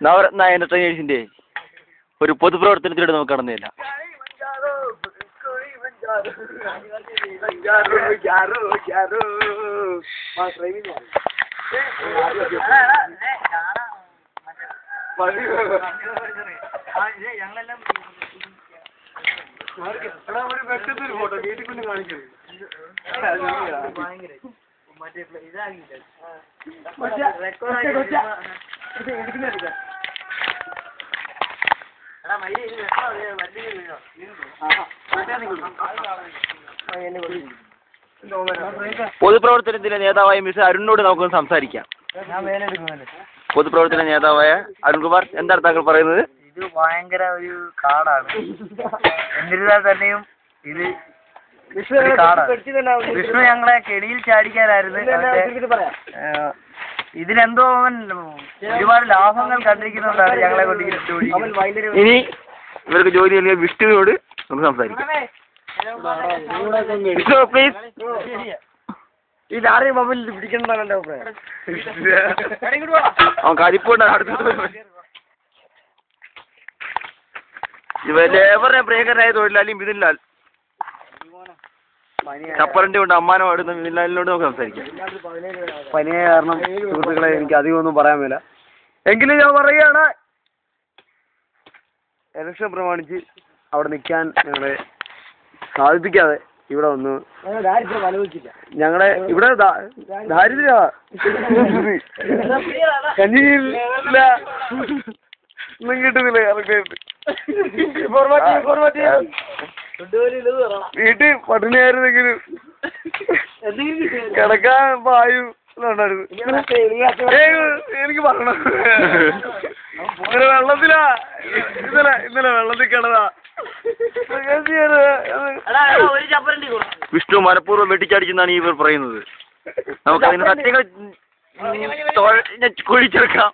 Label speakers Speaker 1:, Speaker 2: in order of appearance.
Speaker 1: നവരത്ന എന്റർടൈനേഴ്സിന്റെ ഒരു പൊതുപ്രവർത്തനത്തിലൂടെ നമുക്ക് കടന്നില്ല. പൊതുപ്രവർത്തനത്തിന്റെ നേതാവായ മിസ്റ്റർ അരുണിനോട് നമുക്കൊന്ന് സംസാരിക്കാം. പൊതുപ്രവർത്തന നേതാവായ അരുൺകുമാർ, എന്താണ് താങ്കൾ പറയുന്നത്?
Speaker 2: ഇത് ഭയങ്കര ഒരു കാടാണ്. എന്നിരുന്നാൽ തന്നെയും ഇത് കാടാണ്. വിഷ്ണു ഞങ്ങളെ കെണിയിൽ ചാടിക്കാനായിരുന്നു. ഇതിലെന്തോ അവൻ ഒരുപാട് ലാഭങ്ങൾ കണ്ടിരിക്കുന്നുണ്ടാണ് ഞങ്ങളെ കൊണ്ട്.
Speaker 1: ഇനി ഇവർക്ക് ജോലി നൽകിയ വിഷ്ണുവിനോട് നമുക്ക് സംസാരിക്കാം. വിഷ്ണു പ്ലീസ്.
Speaker 2: ഈ ലാറി മൊബൈൽ പിടിക്കുന്നതാണ് എന്റെ അഭിപ്രായം.
Speaker 1: അവൻ കരിപ്പുണ്ട് അടുത്തത്. ലേബറിനെ പ്രിയങ്കരനായ തൊഴിലാളി മിഥുൻലാൽ ചപ്പറിന്റെ കൊണ്ട് അമ്മാനമാടുന്ന മിഥുൻലാലിനോട് നമുക്ക് സംസാരിക്കാം.
Speaker 2: പനിയെ കാരണം സുഹൃത്തുക്കളെ എനിക്ക് അധികം ഒന്നും പറയാൻ മേല. എങ്കിലും ഞാൻ പറയുകയാണ്, ഇലക്ഷൻ പ്രമാണിച്ച് അവിടെ നിൽക്കാൻ ഞങ്ങളെ സാധിപ്പിക്കാതെ ഇവിടെ വന്ന് ഞങ്ങളെ ഇവിടെ ദാരിദ്ര്യ കഞ്ഞിയില്ല ഒന്നും കിട്ടുന്നില്ല. വീട്ടിൽ പട്ടിണിയായിരുന്നെങ്കിലും കിടക്കാൻ പായു ഉണ്ടായിരുന്നു. എനിക്ക് പറയണം, വെള്ളത്തിലാ ഇന്നലെ വെള്ളത്തിൽ കിടന്നാ.
Speaker 1: വിഷ്ണു മനഃപൂർവ്വം വെട്ടിച്ചടിച്ചെന്നാണ് ഇവർ പറയുന്നത്. നമുക്ക് അതിന് സത്യങ്ങൾ കുഴിച്ചെടുക്കാം.